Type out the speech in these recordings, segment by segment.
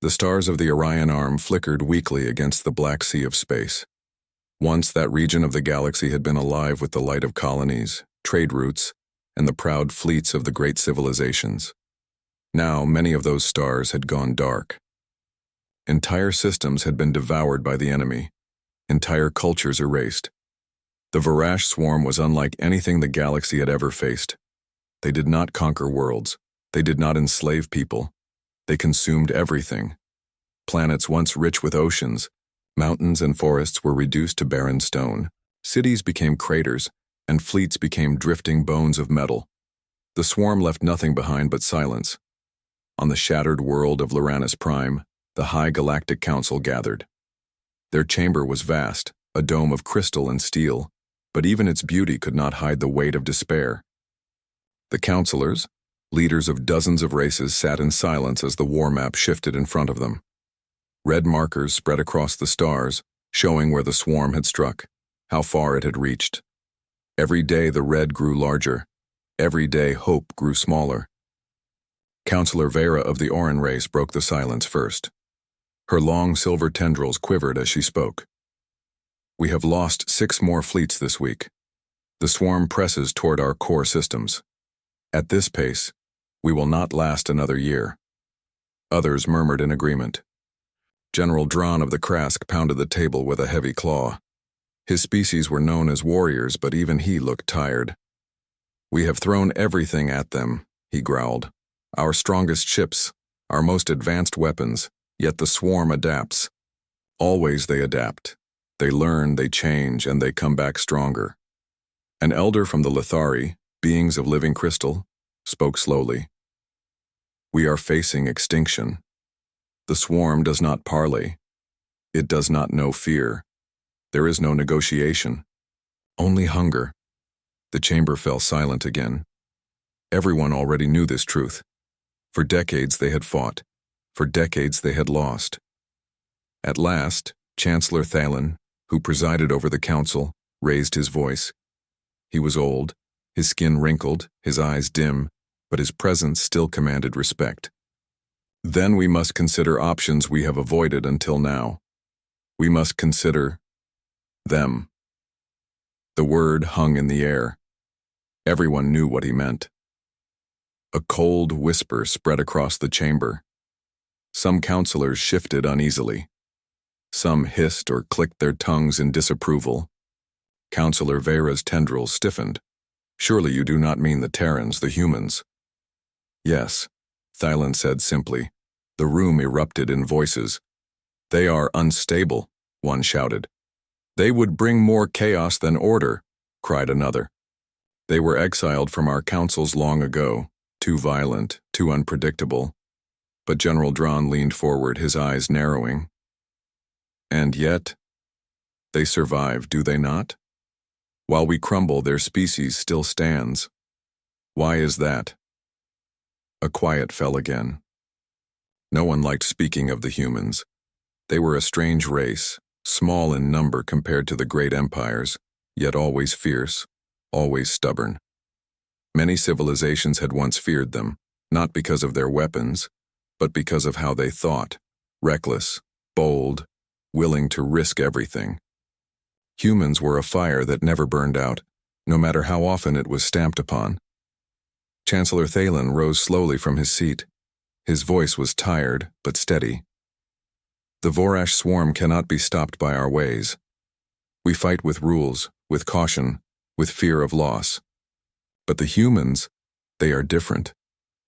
The stars of the Orion Arm flickered weakly against the black sea of space. Once that region of the galaxy had been alive with the light of colonies, trade routes, and the proud fleets of the great civilizations. Now many of those stars had gone dark. Entire systems had been devoured by the enemy, entire cultures erased. The Varash swarm was unlike anything the galaxy had ever faced. They did not conquer worlds. They did not enslave people. They consumed everything. Planets once rich with oceans, mountains and forests were reduced to barren stone. Cities became craters, and fleets became drifting bones of metal. The swarm left nothing behind but silence. On the shattered world of Loranus Prime, the High Galactic Council gathered. Their chamber was vast, a dome of crystal and steel, but even its beauty could not hide the weight of despair. The counselors, leaders of dozens of races, sat in silence as the war map shifted in front of them. Red markers spread across the stars, showing where the swarm had struck, how far it had reached. Every day the red grew larger. Every day hope grew smaller. Counselor Vera of the Oran race broke the silence first. Her long silver tendrils quivered as she spoke. We have lost 6 more fleets this week. The swarm presses toward our core systems. At this pace, we will not last another year. Others murmured in agreement. General Dran of the Krask pounded the table with a heavy claw. His species were known as warriors, but even he looked tired. We have thrown everything at them, he growled. Our strongest ships, our most advanced weapons, yet the swarm adapts. Always they adapt. They learn, they change, and they come back stronger. An elder from the Lithari, beings of living crystal, spoke slowly. We are facing extinction. The swarm does not parley. It does not know fear. There is no negotiation. Only hunger. The chamber fell silent again. Everyone already knew this truth. For decades they had fought. For decades they had lost. At last, Chancellor Thalen, who presided over the council, raised his voice. He was old, his skin wrinkled, his eyes dim, but his presence still commanded respect. Then we must consider options we have avoided until now. We must consider them. The word hung in the air. Everyone knew what he meant. A cold whisper spread across the chamber. Some counselors shifted uneasily. Some hissed or clicked their tongues in disapproval. Counselor Vera's tendrils stiffened. Surely you do not mean the Terrans, the humans. Yes, Thalen said simply. The room erupted in voices. They are unstable, one shouted. They would bring more chaos than order, cried another. They were exiled from our councils long ago, too violent, too unpredictable. But General Dran leaned forward, his eyes narrowing. And yet, they survive, do they not? While we crumble, their species still stands. Why is that? A quiet fell again. No one liked speaking of the humans. They were a strange race, small in number compared to the great empires, yet always fierce, always stubborn. Many civilizations had once feared them, not because of their weapons, but because of how they thought, reckless, bold, willing to risk everything. Humans were a fire that never burned out, no matter how often it was stamped upon. Chancellor Thalen rose slowly from his seat. His voice was tired, but steady. The Vorash swarm cannot be stopped by our ways. We fight with rules, with caution, with fear of loss. But the humans, they are different.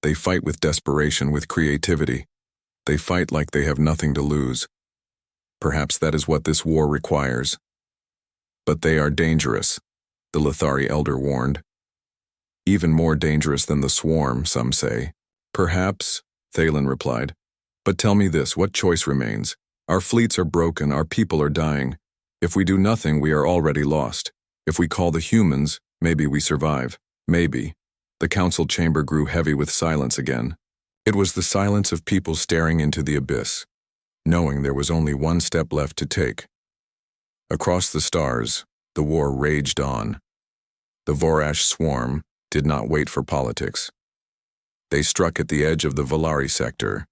They fight with desperation, with creativity. They fight like they have nothing to lose. Perhaps that is what this war requires. But they are dangerous, the Lithari elder warned. Even more dangerous than the swarm, some say. Perhaps, Thalen replied. But tell me this, what choice remains? Our fleets are broken, our people are dying. If we do nothing, we are already lost. If we call the humans, maybe we survive. Maybe. The council chamber grew heavy with silence again. It was the silence of people staring into the abyss, knowing there was only one step left to take. Across the stars, the war raged on. The Vorash swarm did not wait for politics. They struck at the edge of the Valari sector.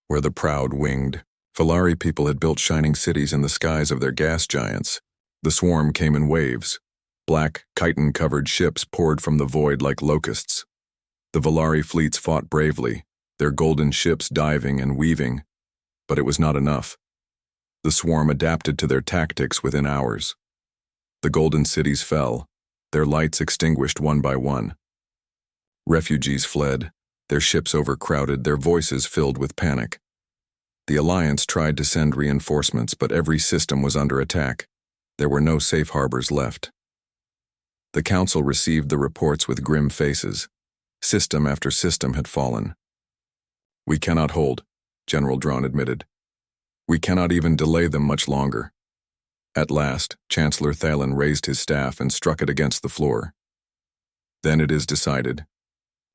where the proud winged Valari people had built shining cities in the skies of their gas giants. The swarm came in waves. Black, chitin-covered ships poured from the void like locusts. The Valari fleets fought bravely, their golden ships diving and weaving, but it was not enough. The swarm adapted to their tactics within hours. The golden cities fell, their lights extinguished one by one. Refugees fled, their ships overcrowded, their voices filled with panic. The Alliance tried to send reinforcements, but every system was under attack. There were no safe harbors left. The Council received the reports with grim faces. System after system had fallen. "We cannot hold," General Drawn admitted. "We cannot even delay them much longer." At last, Chancellor Thalen raised his staff and struck it against the floor. "Then it is decided.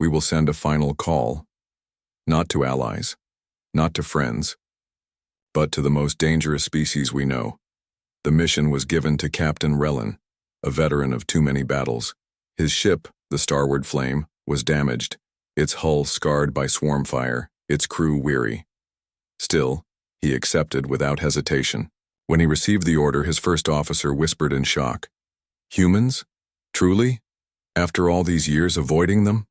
We will send a final call, not to allies, not to friends, but to the most dangerous species we know." The mission was given to Captain Relin, a veteran of too many battles. His ship, the Starward Flame, was damaged, its hull scarred by swarm fire, its crew weary. Still, he accepted without hesitation. When he received the order, his first officer whispered in shock, "Humans? Truly? After all these years avoiding them?"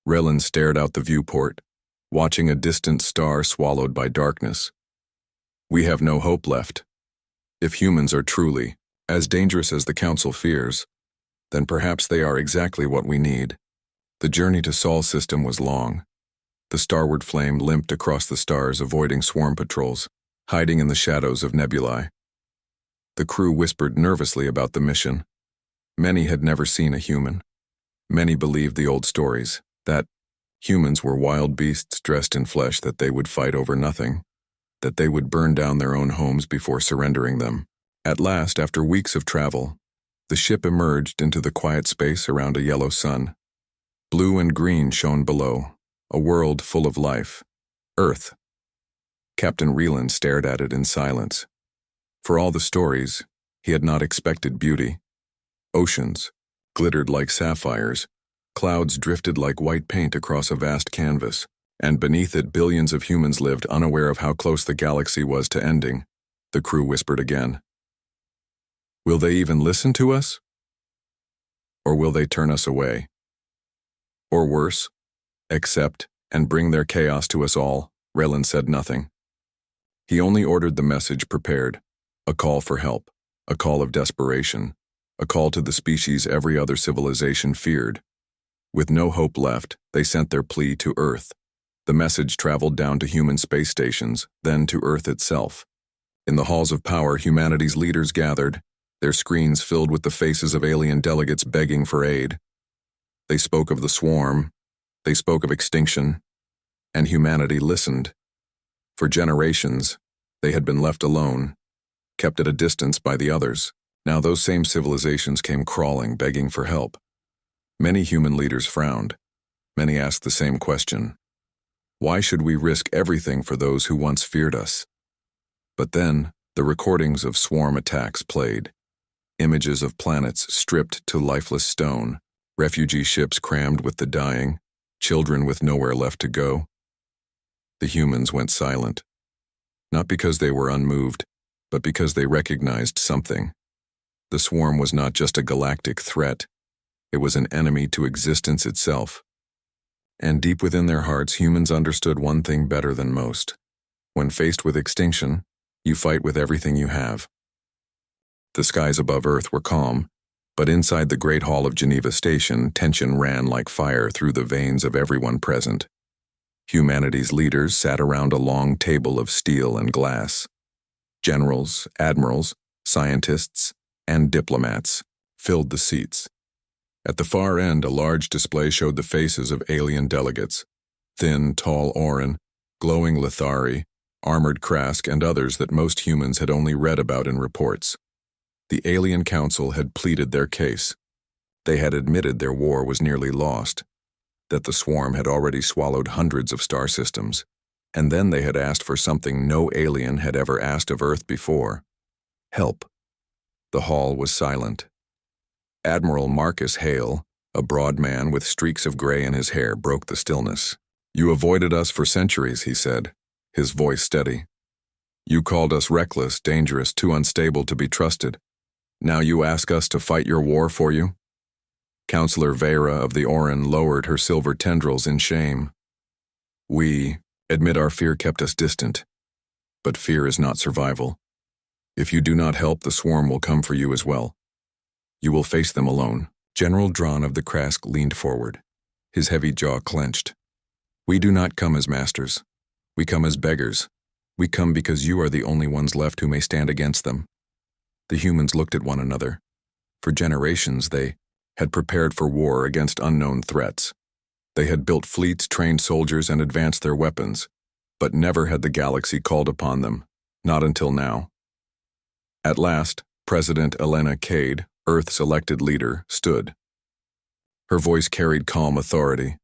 Relin stared out the viewport, watching a distant star swallowed by darkness. "We have no hope left. If humans are truly as dangerous as the Council fears, then perhaps they are exactly what we need." The journey to Sol system was long. The Starward Flame limped across the stars, avoiding swarm patrols, hiding in the shadows of nebulae. The crew whispered nervously about the mission. Many had never seen a human. Many believed the old stories, that humans were wild beasts dressed in flesh, that they would fight over nothing, that they would burn down their own homes before surrendering them. At last, after weeks of travel, the ship emerged into the quiet space around a yellow sun. Blue and green shone below, a world full of life. Earth. Captain Reland stared at it in silence. For all the stories, he had not expected beauty. Oceans glittered like sapphires, clouds drifted like white paint across a vast canvas, and beneath it billions of humans lived, unaware of how close the galaxy was to ending. The crew whispered again. "Will they even listen to us? Or will they turn us away? Or worse, accept and bring their chaos to us all?" Reland said nothing. He only ordered the message prepared, a call for help, a call of desperation, a call to the species every other civilization feared. With no hope left, they sent their plea to Earth. The message traveled down to human space stations, then to Earth itself. In the halls of power, humanity's leaders gathered, their screens filled with the faces of alien delegates begging for aid. They spoke of the swarm, they spoke of extinction, and humanity listened. For generations, they had been left alone, kept at a distance by the others. Now those same civilizations came crawling, begging for help. Many human leaders frowned. Many asked the same question. Why should we risk everything for those who once feared us? But then, the recordings of swarm attacks played. Images of planets stripped to lifeless stone, refugee ships crammed with the dying, children with nowhere left to go. The humans went silent. Not because they were unmoved, but because they recognized something. The swarm was not just a galactic threat. It was an enemy to existence itself. And deep within their hearts, humans understood one thing better than most. When faced with extinction, you fight with everything you have. The skies above Earth were calm, but inside the Great Hall of Geneva Station, tension ran like fire through the veins of everyone present. Humanity's leaders sat around a long table of steel and glass. Generals, admirals, scientists, and diplomats filled the seats. At the far end, a large display showed the faces of alien delegates. Thin, tall Orin, glowing Lithari, armored Krask, and others that most humans had only read about in reports. The Alien Council had pleaded their case. They had admitted their war was nearly lost, that the swarm had already swallowed hundreds of star systems, and then they had asked for something no alien had ever asked of Earth before: help. The hall was silent. Admiral Marcus Hale, a broad man with streaks of gray in his hair, broke the stillness. You avoided us for centuries, he said, his voice steady. You called us reckless, dangerous, too unstable to be trusted. Now you ask us to fight your war for you? Counselor Vera of the Orin lowered her silver tendrils in shame. We admit our fear kept us distant, but fear is not survival. If you do not help, the swarm will come for you as well. You will face them alone. General Drawn of the Krask leaned forward, his heavy jaw clenched. We do not come as masters. We come as beggars. We come because you are the only ones left who may stand against them. The humans looked at one another. For generations, they had prepared for war against unknown threats. They had built fleets, trained soldiers, and advanced their weapons, but never had the galaxy called upon them, not until now. At last, President Elena Cade, Earth's elected leader, stood. Her voice carried calm authority.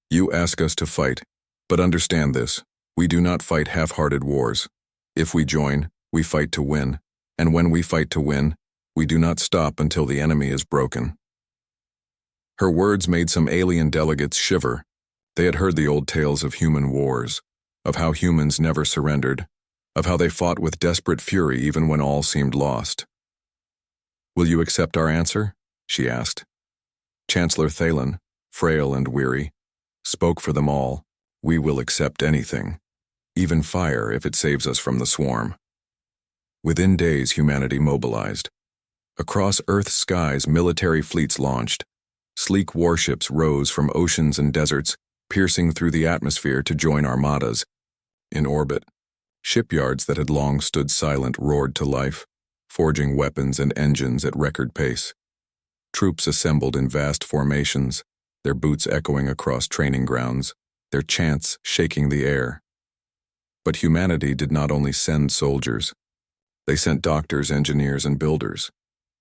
You ask us to fight, but understand this, we do not fight half-hearted wars. If we join, we fight to win, and when we fight to win, we do not stop until the enemy is broken. Her words made some alien delegates shiver. They had heard the old tales of human wars, of how humans never surrendered, of how they fought with desperate fury even when all seemed lost. Will you accept our answer? She asked. Chancellor Thalen, frail and weary, spoke for them all. We will accept anything, even fire if it saves us from the swarm. Within days, humanity mobilized. Across Earth's skies, military fleets launched. Sleek warships rose from oceans and deserts, piercing through the atmosphere to join armadas. In orbit, shipyards that had long stood silent roared to life, forging weapons and engines at record pace. Troops assembled in vast formations, their boots echoing across training grounds, their chants shaking the air. But humanity did not only send soldiers. They sent doctors, engineers, and builders.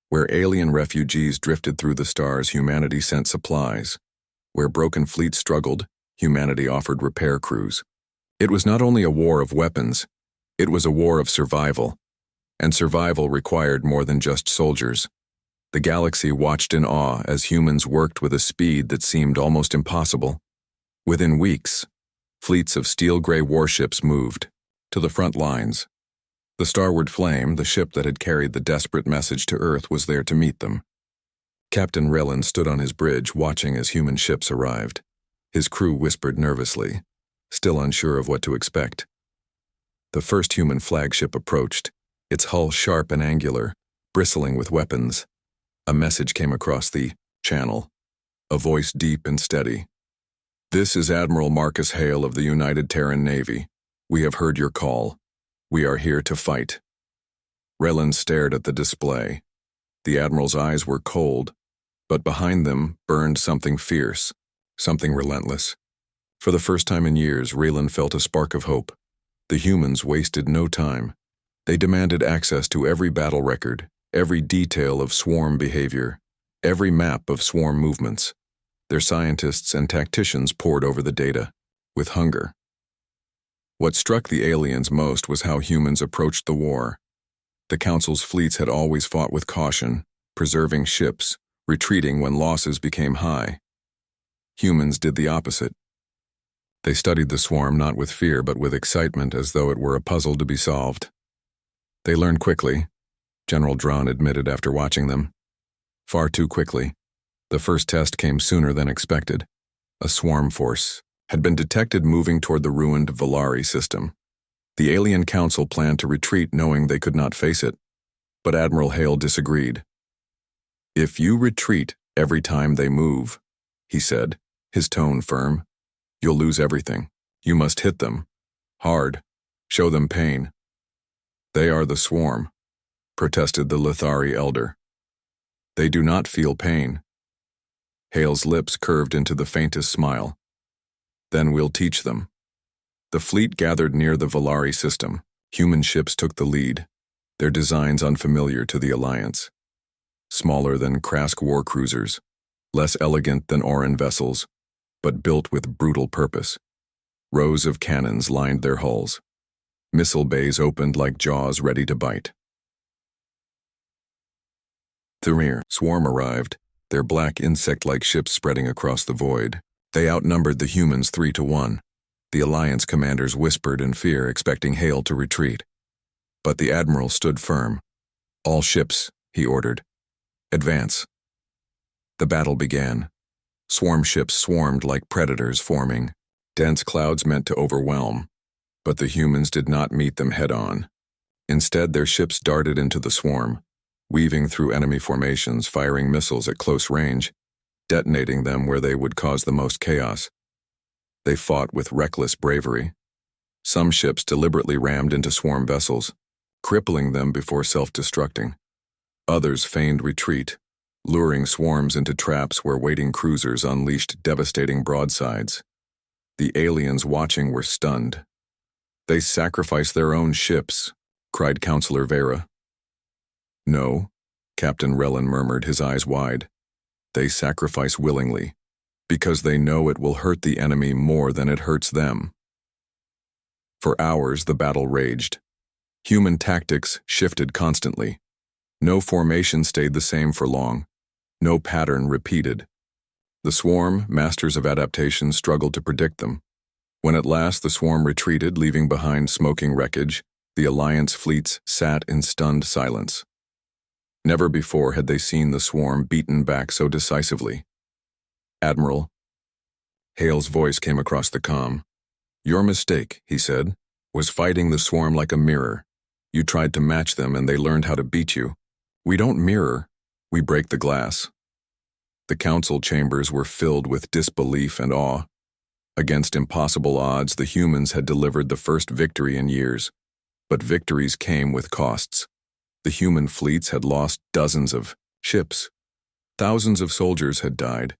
Where alien refugees drifted through the stars, humanity sent supplies. Where broken fleets struggled, humanity offered repair crews. It was not only a war of weapons, it was a war of survival. And survival required more than just soldiers. The galaxy watched in awe as humans worked with a speed that seemed almost impossible. Within weeks, fleets of steel-gray warships moved to the front lines. The Starward Flame, the ship that had carried the desperate message to Earth, was there to meet them. Captain Relin stood on his bridge watching as human ships arrived. His crew whispered nervously, still unsure of what to expect. The first human flagship approached, its hull sharp and angular, bristling with weapons. A message came across the channel, a voice deep and steady. This is Admiral Marcus Hale of the United Terran Navy. We have heard your call. We are here to fight. Relin stared at the display. The Admiral's eyes were cold, but behind them burned something fierce, something relentless. For the first time in years, Relin felt a spark of hope. The humans wasted no time. They demanded access to every battle record, every detail of swarm behavior, every map of swarm movements. Their scientists and tacticians pored over the data, with hunger. What struck the aliens most was how humans approached the war. The Council's fleets had always fought with caution, preserving ships, retreating when losses became high. Humans did the opposite. They studied the swarm not with fear but with excitement, as though it were a puzzle to be solved. They learned quickly, General Drawn admitted after watching them. Far too quickly. The first test came sooner than expected. A swarm force had been detected moving toward the ruined Valari system. The Alien Council planned to retreat knowing they could not face it, but Admiral Hale disagreed. If you retreat every time they move, he said, his tone firm, you'll lose everything. You must hit them. Hard. Show them pain. They are the swarm, protested the Lithari elder. They do not feel pain. Hale's lips curved into the faintest smile. Then we'll teach them. The fleet gathered near the Valari system. Human ships took the lead, their designs unfamiliar to the Alliance. Smaller than Krask war cruisers, less elegant than Orin vessels, but built with brutal purpose. Rows of cannons lined their hulls. Missile bays opened like jaws ready to bite. The rear swarm arrived, their black insect-like ships spreading across the void. They outnumbered the humans 3-1. The Alliance commanders whispered in fear, expecting Hale to retreat. But the Admiral stood firm. "All ships," he ordered. "Advance." The battle began. Swarm ships swarmed like predators, forming dense clouds meant to overwhelm. But the humans did not meet them head-on. Instead, their ships darted into the swarm, weaving through enemy formations, firing missiles at close range, detonating them where they would cause the most chaos. They fought with reckless bravery. Some ships deliberately rammed into swarm vessels, crippling them before self-destructing. Others feigned retreat, luring swarms into traps where waiting cruisers unleashed devastating broadsides. The aliens watching were stunned. "They sacrificed their own ships," cried Counselor Vera. "No," Captain Relin murmured, his eyes wide. "They sacrifice willingly, because they know it will hurt the enemy more than it hurts them." For hours the battle raged. Human tactics shifted constantly. No formation stayed the same for long. No pattern repeated. The swarm, masters of adaptation, struggled to predict them. When at last the swarm retreated, leaving behind smoking wreckage, the Alliance fleets sat in stunned silence. Never before had they seen the swarm beaten back so decisively. "Admiral," Hale's voice came across the comm. "Your mistake," he said, "was fighting the swarm like a mirror. You tried to match them and they learned how to beat you. We don't mirror, we break the glass." The council chambers were filled with disbelief and awe. Against impossible odds, the humans had delivered the first victory in years. But victories came with costs. The human fleets had lost dozens of ships. Thousands of soldiers had died.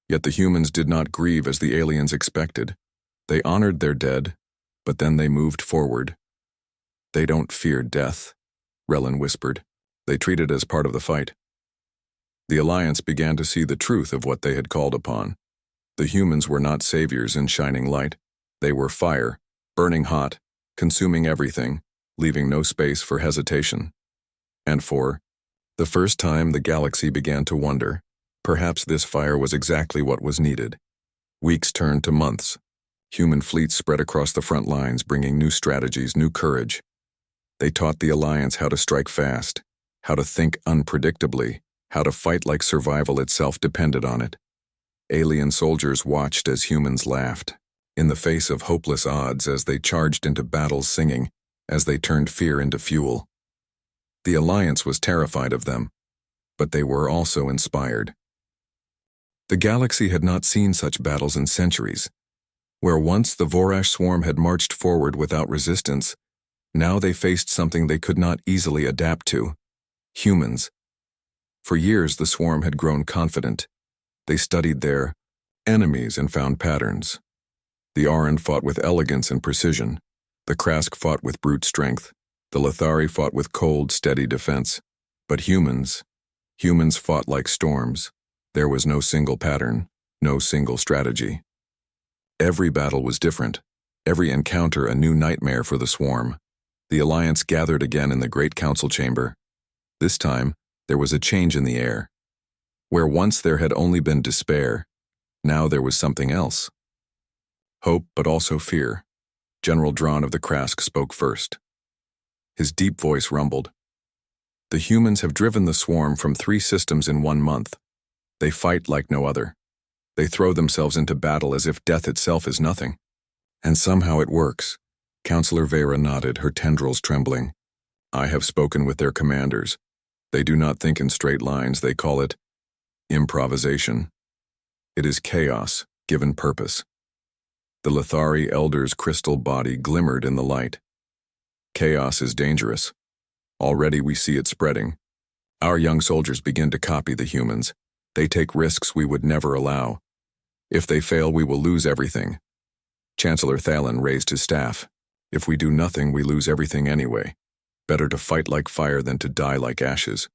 Yet the humans did not grieve as the aliens expected. They honored their dead, but then they moved forward. "They don't fear death," Relin whispered. "They treat it as part of the fight." The Alliance began to see the truth of what they had called upon. The humans were not saviors in shining light. They were fire, burning hot, consuming everything, leaving no space for hesitation. And for the first time, the galaxy began to wonder. Perhaps this fire was exactly what was needed. Weeks turned to months. Human fleets spread across the front lines, bringing new strategies, new courage. They taught the Alliance how to strike fast, how to think unpredictably, how to fight like survival itself depended on it. Alien soldiers watched as humans laughed, in the face of hopeless odds, as they charged into battles singing, as they turned fear into fuel. The Alliance was terrified of them, but they were also inspired. The galaxy had not seen such battles in centuries. Where once the Vorash swarm had marched forward without resistance, now they faced something they could not easily adapt to: humans. For years the swarm had grown confident. They studied their enemies and found patterns. The Auran fought with elegance and precision. The Krask fought with brute strength. The Lithari fought with cold, steady defense. But humans fought like storms. There was no single pattern, no single strategy. Every battle was different. Every encounter a new nightmare for the swarm. The Alliance gathered again in the Great Council Chamber. This time, there was a change in the air. Where once there had only been despair, now there was something else. Hope, but also fear. General Drawn of the Krask spoke first. His deep voice rumbled. "The humans have driven the swarm from 3 systems in 1 month. They fight like no other. They throw themselves into battle as if death itself is nothing. And somehow it works." Counselor Vera nodded, her tendrils trembling. "I have spoken with their commanders. They do not think in straight lines. They call it improvisation. It is chaos, given purpose." The Lithari elder's crystal body glimmered in the light. "Chaos is dangerous. Already we see it spreading. Our young soldiers begin to copy the humans. They take risks we would never allow. If they fail, we will lose everything." Chancellor Thalen raised his staff. "If we do nothing, we lose everything anyway. Better to fight like fire than to die like ashes."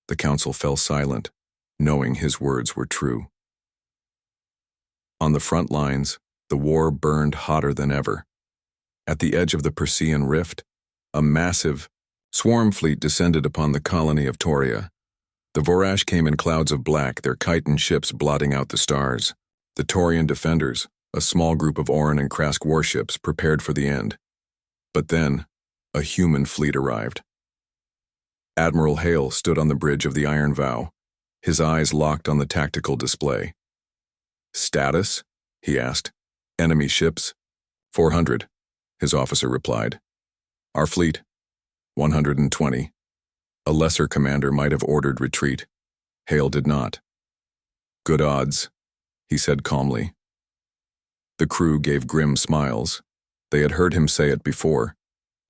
The council fell silent, knowing his words were true. On the front lines, the war burned hotter than ever. At the edge of the Persean Rift, a massive swarm fleet descended upon the colony of Toria. The Vorash came in clouds of black, their chitin ships blotting out the stars. The Taurian defenders, a small group of Orin and Krask warships, prepared for the end. But then, a human fleet arrived. Admiral Hale stood on the bridge of the Iron Vow, his eyes locked on the tactical display. "Status?" he asked. "Enemy ships?" 400, his officer replied. "Our fleet? 120. A lesser commander might have ordered retreat. Hale did not. "Good odds," he said calmly. The crew gave grim smiles. They had heard him say it before.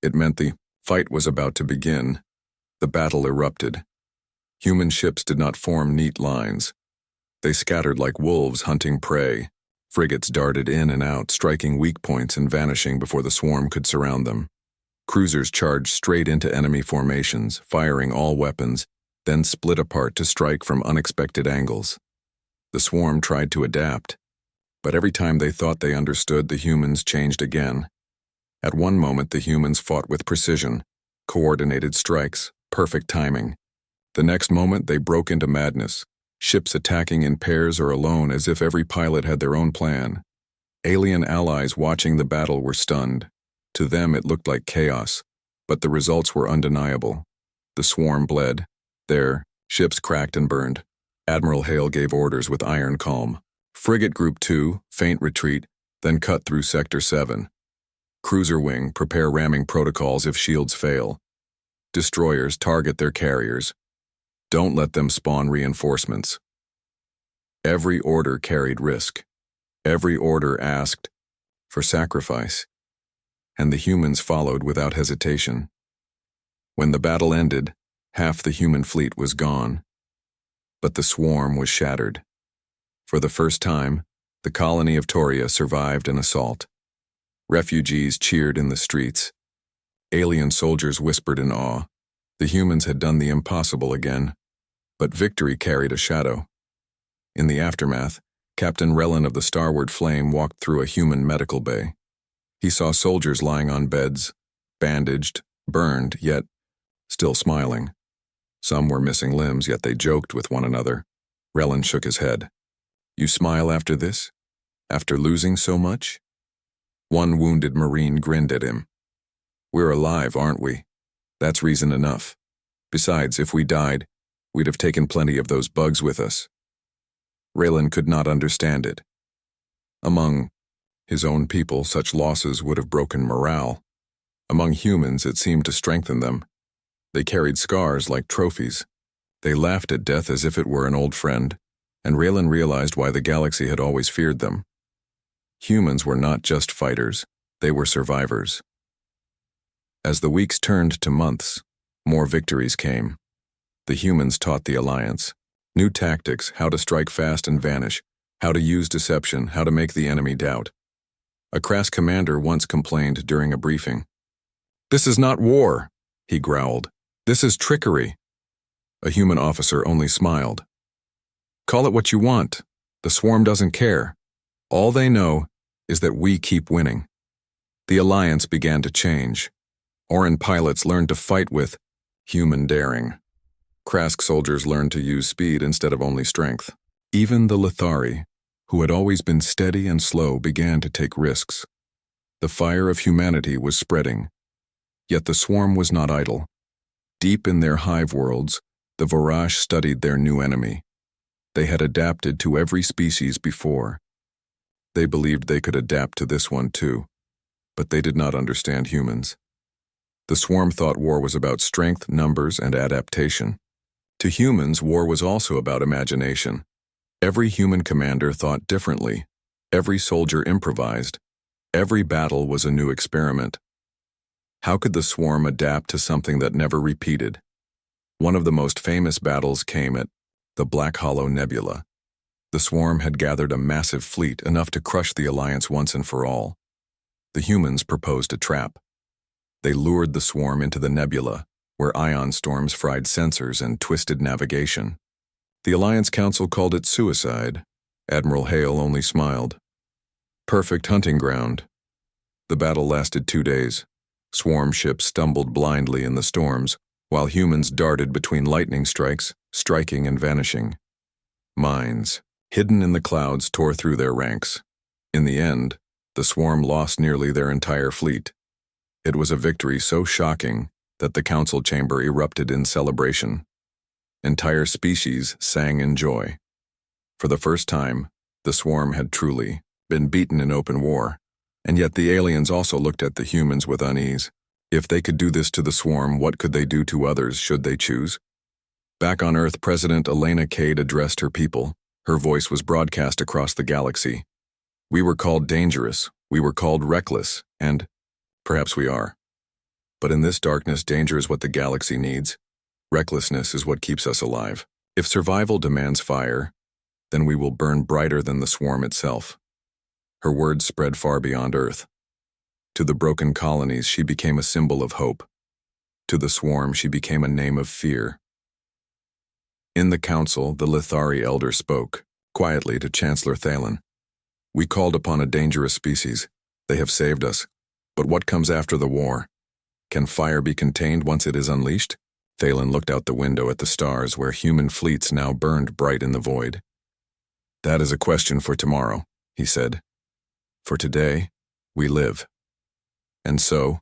It meant the fight was about to begin. The battle erupted. Human ships did not form neat lines. They scattered like wolves hunting prey. Frigates darted in and out, striking weak points and vanishing before the swarm could surround them. Cruisers charged straight into enemy formations, firing all weapons, then split apart to strike from unexpected angles. The swarm tried to adapt, but every time they thought they understood, the humans changed again. At one moment, the humans fought with precision, coordinated strikes, perfect timing. The next moment, they broke into madness, ships attacking in pairs or alone as if every pilot had their own plan. Alien allies watching the battle were stunned. To them, it looked like chaos, but the results were undeniable. The swarm bled. Their ships cracked and burned. Admiral Hale gave orders with iron calm. Frigate Group 2, faint retreat, then cut through Sector 7. Cruiser Wing, prepare ramming protocols if shields fail. Destroyers, target their carriers. Don't let them spawn reinforcements. Every order carried risk. Every order asked for sacrifice. And the humans followed without hesitation. When the battle ended, half the human fleet was gone. But the swarm was shattered. For the first time, the colony of Toria survived an assault. Refugees cheered in the streets. Alien soldiers whispered in awe. The humans had done the impossible again. But victory carried a shadow. In the aftermath, Captain Relin of the Starward Flame walked through a human medical bay. He saw soldiers lying on beds, bandaged, burned, yet still smiling. Some were missing limbs, yet they joked with one another. Relin shook his head. "You smile after this? After losing so much?" One wounded Marine grinned at him. "We're alive, aren't we? That's reason enough. Besides, if we died, we'd have taken plenty of those bugs with us." Raylan could not understand it. Among his own people, such losses would have broken morale. Among humans, it seemed to strengthen them. They carried scars like trophies. They laughed at death as if it were an old friend, and Raylan realized why the galaxy had always feared them. Humans were not just fighters, they were survivors. As the weeks turned to months, more victories came. The humans taught the Alliance new tactics, how to strike fast and vanish, how to use deception, how to make the enemy doubt. A crass commander once complained during a briefing. "This is not war," he growled. "This is trickery." A human officer only smiled. "Call it what you want. The swarm doesn't care. All they know is that we keep winning." The Alliance began to change. Orin pilots learned to fight with human daring. Krask soldiers learned to use speed instead of only strength. Even the Lithari, who had always been steady and slow, began to take risks. The fire of humanity was spreading. Yet the swarm was not idle. Deep in their hive worlds, the Vorash studied their new enemy. They had adapted to every species before. They believed they could adapt to this one too, but they did not understand humans. The swarm thought war was about strength, numbers, and adaptation. To humans, war was also about imagination. Every human commander thought differently. Every soldier improvised. Every battle was a new experiment. How could the swarm adapt to something that never repeated? One of the most famous battles came at the Black Hollow Nebula. The swarm had gathered a massive fleet, enough to crush the Alliance once and for all. The humans proposed a trap. They lured the swarm into the nebula, where ion storms fried sensors and twisted navigation. The Alliance Council called it suicide. Admiral Hale only smiled. Perfect hunting ground. The battle lasted 2 days. Swarm ships stumbled blindly in the storms, while humans darted between lightning strikes, striking and vanishing. Mines, hidden in the clouds, tore through their ranks. In the end, the swarm lost nearly their entire fleet. It was a victory so shocking that the council chamber erupted in celebration. Entire species sang in joy. For the first time, the swarm had truly been beaten in open war, and yet the aliens also looked at the humans with unease. If they could do this to the swarm, what could they do to others should they choose? Back on Earth, President Elena Cade addressed her people. Her voice was broadcast across the galaxy. We were called dangerous, we were called reckless, and perhaps we are. But in this darkness, danger is what the galaxy needs. Recklessness is what keeps us alive. If survival demands fire, then we will burn brighter than the swarm itself. Her words spread far beyond Earth. To the broken colonies, she became a symbol of hope. To the swarm, she became a name of fear. In the council, the Lithari elder spoke, quietly to Chancellor Thalen. We called upon a dangerous species. They have saved us. But what comes after the war? Can fire be contained once it is unleashed? Thalen looked out the window at the stars where human fleets now burned bright in the void. That is a question for tomorrow, he said. For today, we live. And so,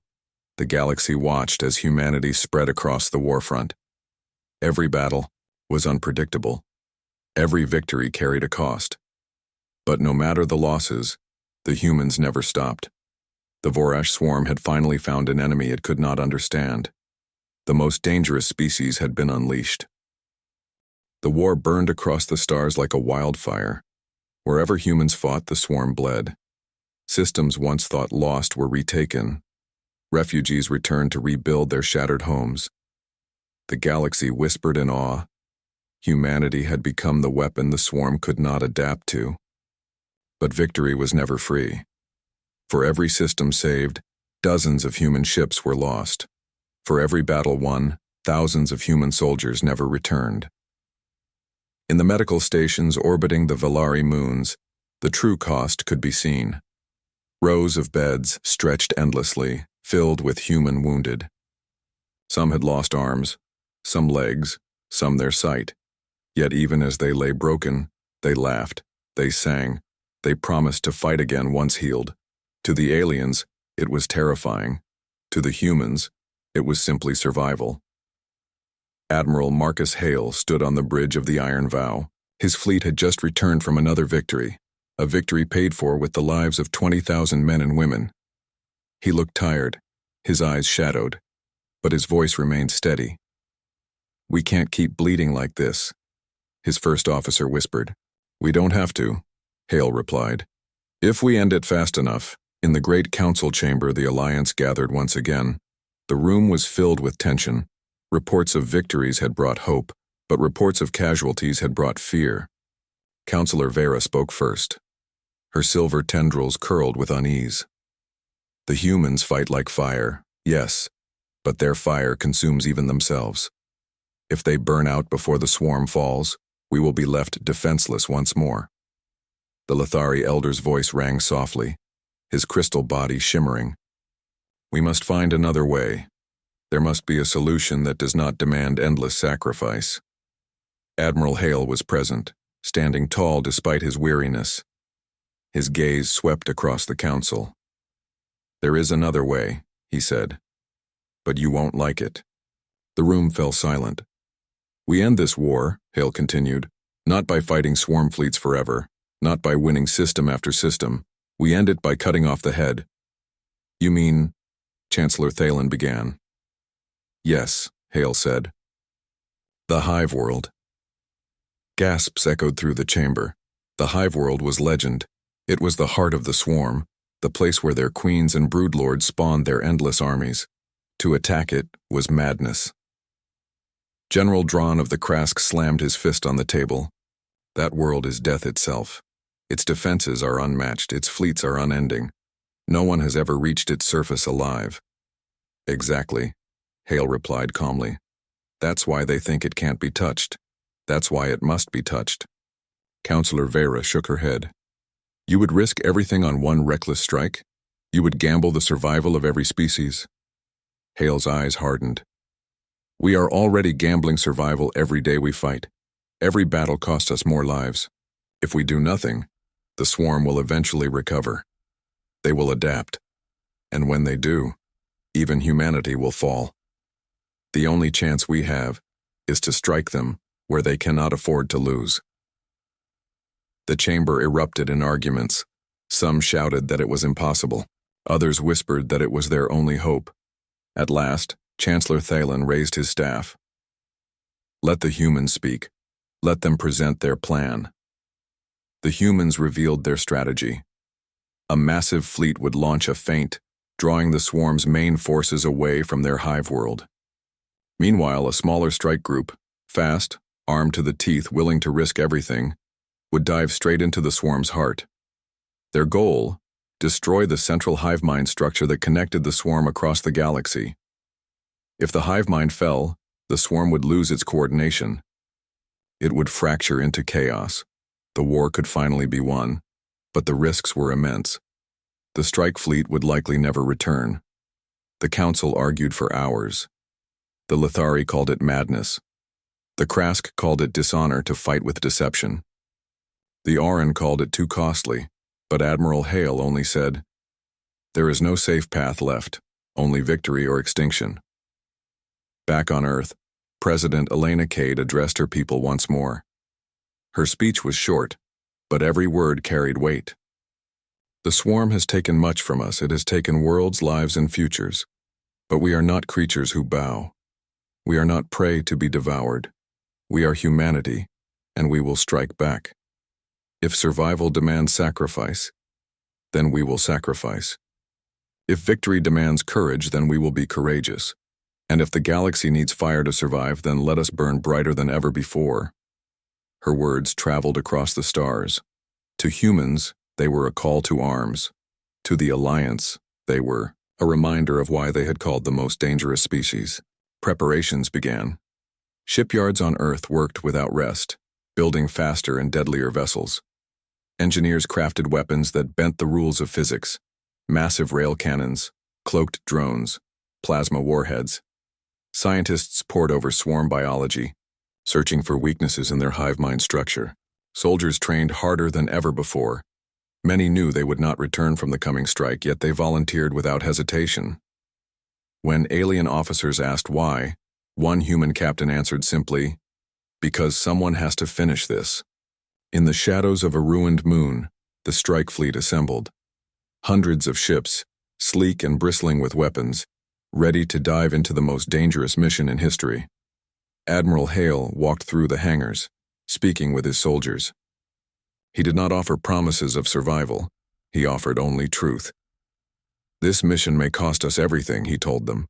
the galaxy watched as humanity spread across the warfront. Every battle was unpredictable. Every victory carried a cost. But no matter the losses, the humans never stopped. The Vorash swarm had finally found an enemy it could not understand. The most dangerous species had been unleashed. The war burned across the stars like a wildfire. Wherever humans fought, the swarm bled. Systems once thought lost were retaken. Refugees returned to rebuild their shattered homes. The galaxy whispered in awe. Humanity had become the weapon the swarm could not adapt to. But victory was never free. For every system saved, dozens of human ships were lost. For every battle won, thousands of human soldiers never returned. In the medical stations orbiting the Velari moons, the true cost could be seen. Rows of beds stretched endlessly, filled with human wounded. Some had lost arms, some legs, some their sight. Yet even as they lay broken, they laughed, they sang, they promised to fight again once healed. To the aliens, it was terrifying. To the humans, it was simply survival. Admiral Marcus Hale stood on the bridge of the Iron Vow. His fleet had just returned from another victory, a victory paid for with the lives of 20,000 men and women. He looked tired, his eyes shadowed, but his voice remained steady. We can't keep bleeding like this, his first officer whispered. We don't have to, Hale replied. If we end it fast enough. In the great council chamber, the Alliance gathered once again. The room was filled with tension. Reports of victories had brought hope, but reports of casualties had brought fear. Councillor Vera spoke first. Her silver tendrils curled with unease. The humans fight like fire, yes, but their fire consumes even themselves. If they burn out before the swarm falls, we will be left defenseless once more. The Lithari elder's voice rang softly, his crystal body shimmering. We must find another way. There must be a solution that does not demand endless sacrifice. Admiral Hale was present, standing tall despite his weariness. His gaze swept across the council. There is another way, he said. But you won't like it. The room fell silent. We end this war, Hale continued, not by fighting swarm fleets forever, not by winning system after system. We end it by cutting off the head. You mean, Chancellor Thalen began. Yes, Hale said. The Hive World. Gasps echoed through the chamber. The Hive World was legend. It was the heart of the swarm, the place where their queens and broodlords spawned their endless armies. To attack it was madness. General Drawn of the Krask slammed his fist on the table. That world is death itself. Its defenses are unmatched, its fleets are unending. No one has ever reached its surface alive. Exactly, Hale replied calmly. That's why they think it can't be touched. That's why it must be touched. Councillor Vera shook her head. You would risk everything on one reckless strike? You would gamble the survival of every species? Hale's eyes hardened. We are already gambling survival every day we fight. Every battle costs us more lives. If we do nothing, the swarm will eventually recover. They will adapt. And when they do, even humanity will fall. The only chance we have is to strike them where they cannot afford to lose. The chamber erupted in arguments. Some shouted that it was impossible. Others whispered that it was their only hope. At last, Chancellor Thalen raised his staff. Let the humans speak. Let them present their plan. The humans revealed their strategy. A massive fleet would launch a feint, drawing the swarm's main forces away from their hive world. Meanwhile, a smaller strike group, fast, armed to the teeth, willing to risk everything, would dive straight into the swarm's heart. Their goal: destroy the central hive mind structure that connected the swarm across the galaxy. If the hive mind fell, the swarm would lose its coordination. It would fracture into chaos. The war could finally be won, but the risks were immense. The strike fleet would likely never return. The council argued for hours. The Lithari called it madness. The Krask called it dishonor to fight with deception. The Auran called it too costly, but Admiral Hale only said, "There is no safe path left, only victory or extinction." Back on Earth, President Elena Cade addressed her people once more. Her speech was short, but every word carried weight. The swarm has taken much from us. It has taken worlds, lives, and futures. But we are not creatures who bow. We are not prey to be devoured. We are humanity, and we will strike back. If survival demands sacrifice, then we will sacrifice. If victory demands courage, then we will be courageous. And if the galaxy needs fire to survive, then let us burn brighter than ever before. Her words traveled across the stars. To humans, they were a call to arms. To the Alliance, they were a reminder of why they had called the most dangerous species. Preparations began. Shipyards on Earth worked without rest, building faster and deadlier vessels. Engineers crafted weapons that bent the rules of physics: massive rail cannons, cloaked drones, plasma warheads. Scientists pored over swarm biology, searching for weaknesses in their hive mind structure. Soldiers trained harder than ever before. Many knew they would not return from the coming strike, yet they volunteered without hesitation. When alien officers asked why, one human captain answered simply, "Because someone has to finish this." In the shadows of a ruined moon, the strike fleet assembled. Hundreds of ships, sleek and bristling with weapons, ready to dive into the most dangerous mission in history. Admiral Hale walked through the hangars, speaking with his soldiers. He did not offer promises of survival. He offered only truth. "This mission may cost us everything," he told them.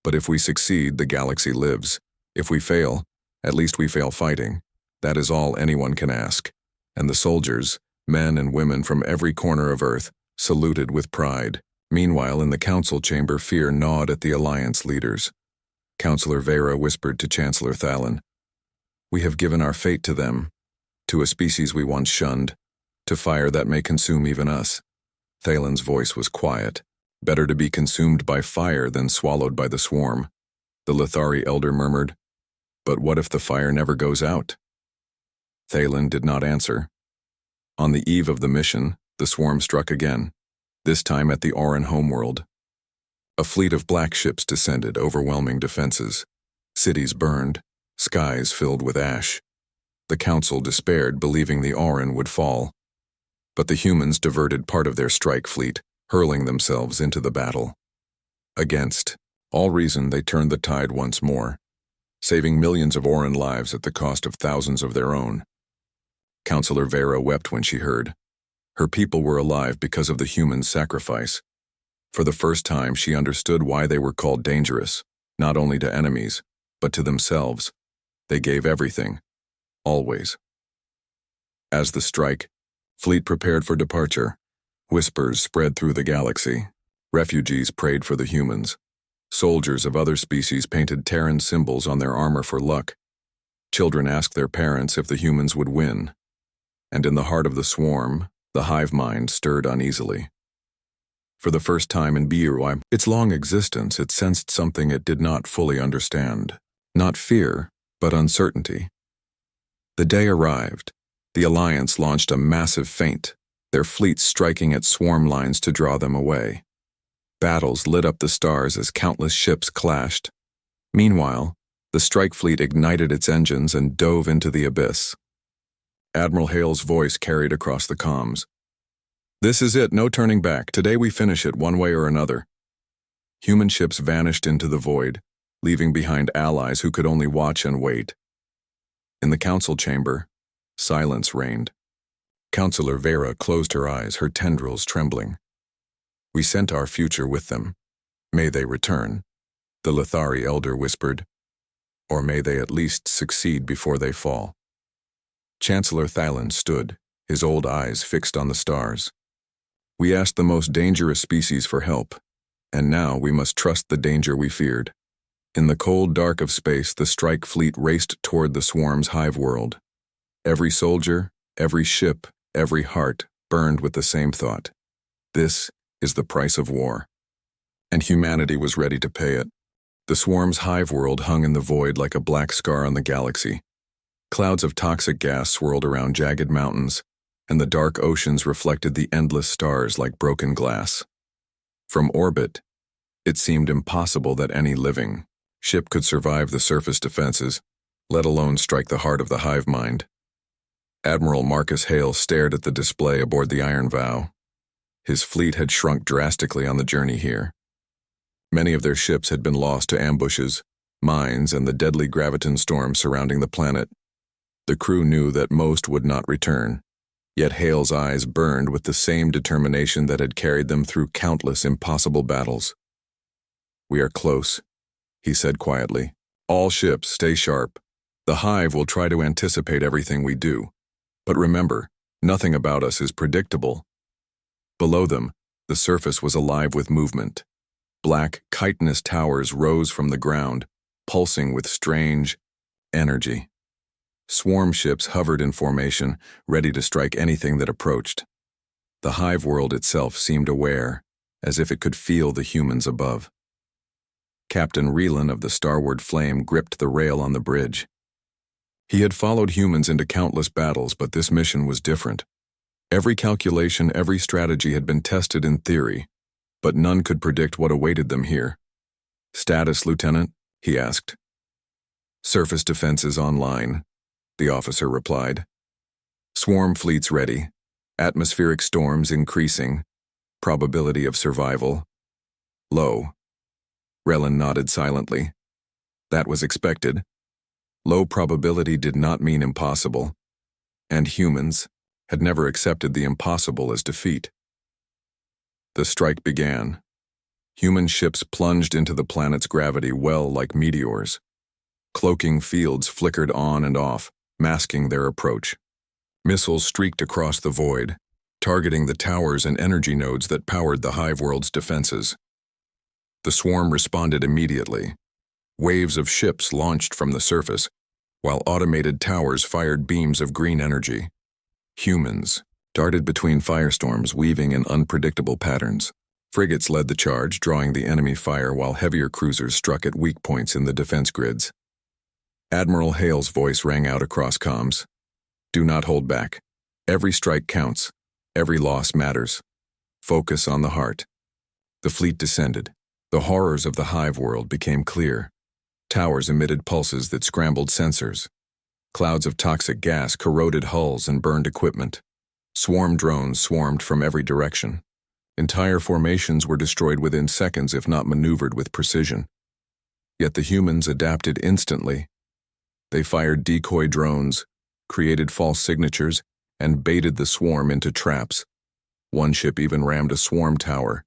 "But if we succeed, the galaxy lives. If we fail, at least we fail fighting. That is all anyone can ask." And the soldiers, men and women from every corner of Earth, saluted with pride. Meanwhile, in the council chamber, fear gnawed at the Alliance leaders. Councillor Vera whispered to Chancellor Thalen, "We have given our fate to them, to a species we once shunned, to fire that may consume even us." Thalen's voice was quiet. "Better to be consumed by fire than swallowed by the swarm." The Lithari elder murmured, "But what if the fire never goes out?" Thalen did not answer. On the eve of the mission, the swarm struck again, this time at the Auran homeworld. A fleet of black ships descended, overwhelming defenses. Cities burned, skies filled with ash. The council despaired, believing the Auran would fall. But the humans diverted part of their strike fleet, hurling themselves into the battle. Against all reason, they turned the tide once more, saving millions of Auran lives at the cost of thousands of their own. Councillor Vera wept when she heard. Her people were alive because of the humans' sacrifice. For the first time, she understood why they were called dangerous, not only to enemies, but to themselves. They gave everything, always. As the strike fleet prepared for departure, whispers spread through the galaxy. Refugees prayed for the humans. Soldiers of other species painted Terran symbols on their armor for luck. Children asked their parents if the humans would win. And in the heart of the swarm, the hive mind stirred uneasily. For the first time in its long existence, it sensed something it did not fully understand. Not fear, but uncertainty. The day arrived. The Alliance launched a massive feint, their fleets striking at swarm lines to draw them away. Battles lit up the stars as countless ships clashed. Meanwhile, the strike fleet ignited its engines and dove into the abyss. Admiral Hale's voice carried across the comms. "This is it, no turning back. Today we finish it one way or another." Human ships vanished into the void, leaving behind allies who could only watch and wait. In the council chamber, silence reigned. Councillor Vera closed her eyes, her tendrils trembling. "We sent our future with them. May they return," the Lithari elder whispered. "Or may they at least succeed before they fall." Chancellor Thalan stood, his old eyes fixed on the stars. "We asked the most dangerous species for help, and now we must trust the danger we feared." In the cold dark of space, the strike fleet raced toward the swarm's hive world. Every soldier, every ship, every heart burned with the same thought. This is the price of war. And humanity was ready to pay it. The swarm's hive world hung in the void like a black scar on the galaxy. Clouds of toxic gas swirled around jagged mountains, and the dark oceans reflected the endless stars like broken glass. From orbit, it seemed impossible that any living ship could survive the surface defenses, let alone strike the heart of the hive mind. Admiral Marcus Hale stared at the display aboard the Iron Vow. His fleet had shrunk drastically on the journey here. Many of their ships had been lost to ambushes, mines, and the deadly graviton storm surrounding the planet. The crew knew that most would not return, yet Hale's eyes burned with the same determination that had carried them through countless impossible battles. "We are close," he said quietly. "All ships, stay sharp. The Hive will try to anticipate everything we do. But remember, nothing about us is predictable." Below them, the surface was alive with movement. Black, chitinous towers rose from the ground, pulsing with strange energy. Swarm ships hovered in formation, ready to strike anything that approached. The hive world itself seemed aware, as if it could feel the humans above. Captain Relan of the Starward Flame gripped the rail on the bridge. He had followed humans into countless battles, but this mission was different. Every calculation, every strategy had been tested in theory, but none could predict what awaited them here. "Status, Lieutenant?" he asked. "Surface defenses online," the officer replied. "Swarm fleets ready. Atmospheric storms increasing. Probability of survival low." Relan nodded silently. That was expected. Low probability did not mean impossible, and humans had never accepted the impossible as defeat. The strike began. Human ships plunged into the planet's gravity well like meteors. Cloaking fields flickered on and off, masking their approach. Missiles streaked across the void, targeting the towers and energy nodes that powered the hive world's defenses. The swarm responded immediately. Waves of ships launched from the surface, while automated towers fired beams of green energy. Humans darted between firestorms, weaving in unpredictable patterns. Frigates led the charge, drawing the enemy fire, while heavier cruisers struck at weak points in the defense grids. Admiral Hale's voice rang out across comms. "Do not hold back. Every strike counts. Every loss matters. Focus on the heart." The fleet descended. The horrors of the hive world became clear. Towers emitted pulses that scrambled sensors. Clouds of toxic gas corroded hulls and burned equipment. Swarm drones swarmed from every direction. Entire formations were destroyed within seconds, if not maneuvered with precision. Yet the humans adapted instantly. They fired decoy drones, created false signatures, and baited the swarm into traps. One ship even rammed a swarm tower,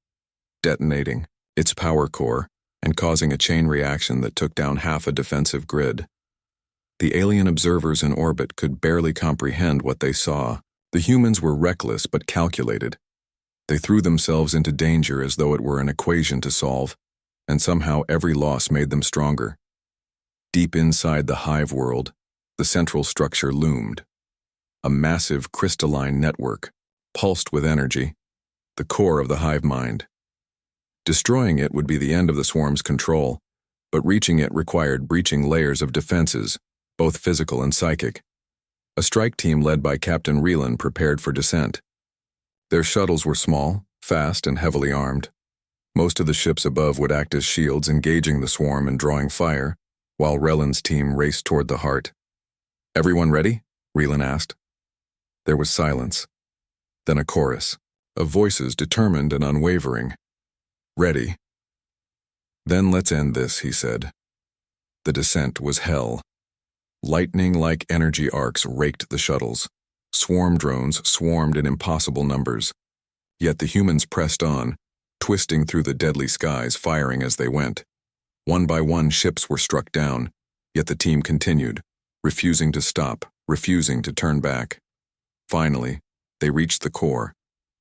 detonating its power core and causing a chain reaction that took down half a defensive grid. The alien observers in orbit could barely comprehend what they saw. The humans were reckless but calculated. They threw themselves into danger as though it were an equation to solve, and somehow every loss made them stronger. Deep inside the hive world, the central structure loomed. A massive crystalline network, pulsed with energy, the core of the hive mind. Destroying it would be the end of the swarm's control, but reaching it required breaching layers of defenses, both physical and psychic. A strike team led by Captain Relan prepared for descent. Their shuttles were small, fast, and heavily armed. Most of the ships above would act as shields, engaging the swarm and drawing fire, while Relan's team raced toward the heart. "Everyone ready?" Relan asked. There was silence. Then a chorus, of voices determined and unwavering. "Ready." "Then let's end this," he said. The descent was hell. Lightning-like energy arcs raked the shuttles. Swarm drones swarmed in impossible numbers. Yet the humans pressed on, twisting through the deadly skies, firing as they went. One by one, ships were struck down, yet the team continued, refusing to stop, refusing to turn back. Finally, they reached the core.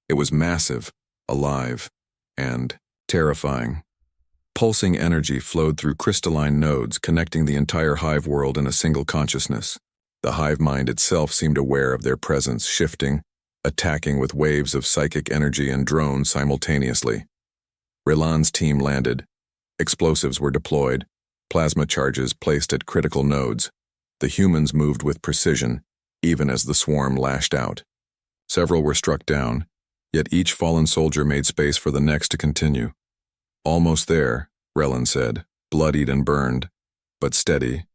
It was massive, alive, and terrifying. Pulsing energy flowed through crystalline nodes, connecting the entire hive world in a single consciousness. The hive mind itself seemed aware of their presence, shifting, attacking with waves of psychic energy and drones simultaneously. Relan's team landed. Explosives were deployed, plasma charges placed at critical nodes. The humans moved with precision, even as the swarm lashed out. Several were struck down, yet each fallen soldier made space for the next to continue. "Almost there," Relan said, bloodied and burned, but steady.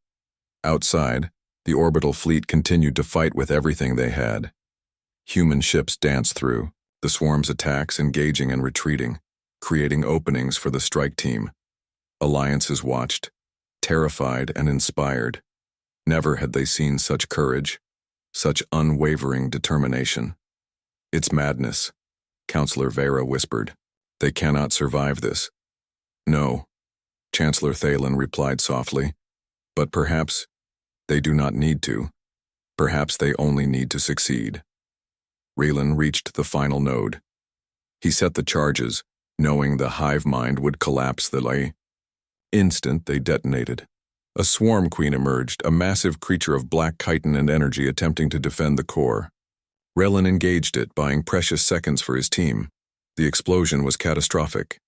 Outside, the orbital fleet continued to fight with everything they had. Human ships danced through, the swarm's attacks engaging and retreating, creating openings for the strike team. Alliances watched, terrified and inspired. Never had they seen such courage, such unwavering determination. "It's madness," Counselor Vera whispered. "They cannot survive this." "No," Chancellor Thalen replied softly, "but perhaps they do not need to. Perhaps they only need to succeed." Relan reached the final node. He set the charges, knowing the hive mind would collapse the instant they detonated. A swarm queen emerged, a massive creature of black chitin and energy attempting to defend the core. Relan engaged it, buying precious seconds for his team. The explosion was catastrophic.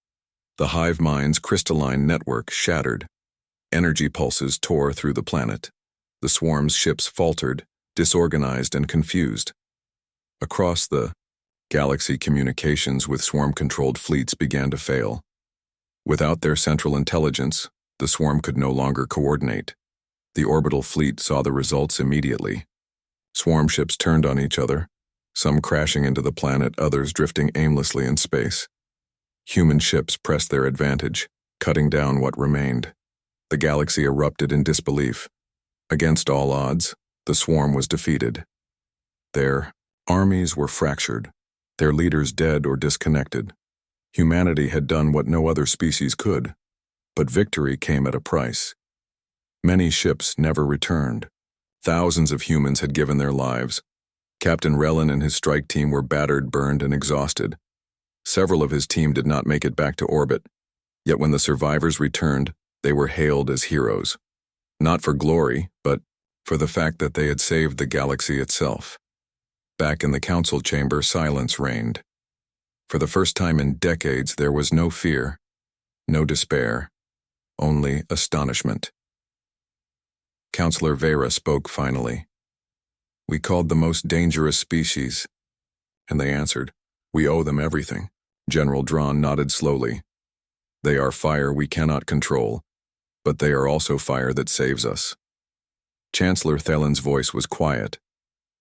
The hive mind's crystalline network shattered. Energy pulses tore through the planet. The swarm's ships faltered, disorganized and confused. Across the galaxy, communications with swarm-controlled fleets began to fail. Without their central intelligence, the swarm could no longer coordinate. The orbital fleet saw the results immediately. Swarm ships turned on each other, some crashing into the planet, others drifting aimlessly in space. Human ships pressed their advantage, cutting down what remained. The galaxy erupted in disbelief. Against all odds, the swarm was defeated. Their armies were fractured, their leaders dead or disconnected. Humanity had done what no other species could, but victory came at a price. Many ships never returned. Thousands of humans had given their lives. Captain Relan and his strike team were battered, burned, and exhausted. Several of his team did not make it back to orbit, yet when the survivors returned, they were hailed as heroes. Not for glory, but for the fact that they had saved the galaxy itself. Back in the council chamber, silence reigned. For the first time in decades, there was no fear, no despair, only astonishment. Counselor Vera spoke finally. "We called the most dangerous species," and they answered, "We owe them everything." General Drawn nodded slowly. "They are fire we cannot control, but they are also fire that saves us." Chancellor Thalen's voice was quiet,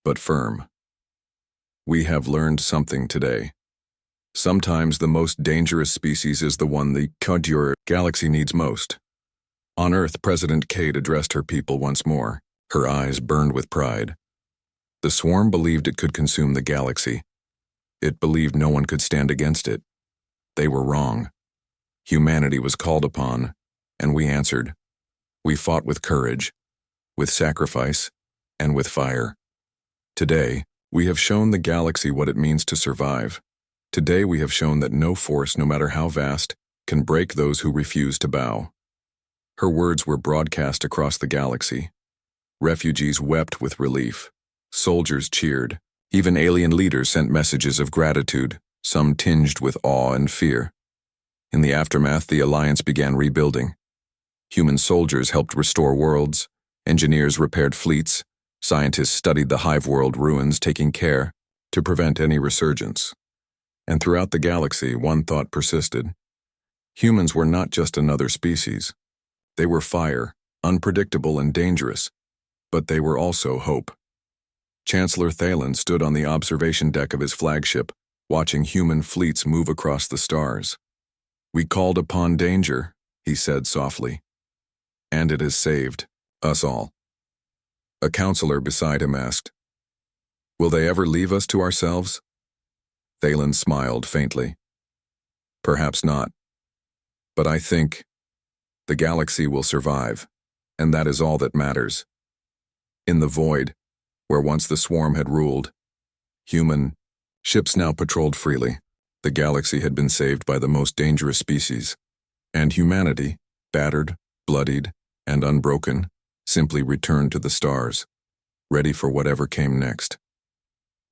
but firm. "We have learned something today. Sometimes the most dangerous species is the one the galaxy needs most." On Earth, President Cade addressed her people once more. Her eyes burned with pride. The swarm believed it could consume the galaxy. It believed no one could stand against it. They were wrong. Humanity was called upon, and we answered. We fought with courage, with sacrifice, and with fire. Today, we have shown the galaxy what it means to survive. Today we have shown that no force, no matter how vast, can break those who refuse to bow. Her words were broadcast across the galaxy. Refugees wept with relief. Soldiers cheered. Even alien leaders sent messages of gratitude, some tinged with awe and fear. In the aftermath, the Alliance began rebuilding. Human soldiers helped restore worlds, engineers repaired fleets, Scientists studied the hive-world ruins, taking care to prevent any resurgence. And throughout the galaxy, one thought persisted. Humans were not just another species. They were fire, unpredictable and dangerous, but they were also hope. Chancellor Thalen stood on the observation deck of his flagship, watching human fleets move across the stars. "We called upon danger," he said softly, "and it has saved us all." A counselor beside him asked, "Will they ever leave us to ourselves?" Thalen smiled faintly. "Perhaps not. But I think the galaxy will survive, and that is all that matters." In the void, where once the swarm had ruled, human ships now patrolled freely. The galaxy had been saved by the most dangerous species, and humanity, battered, bloodied, and unbroken, simply returned to the stars, ready for whatever came next.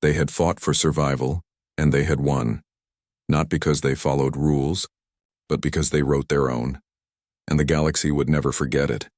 They had fought for survival, and they had won, not because they followed rules, but because they wrote their own, and the galaxy would never forget it.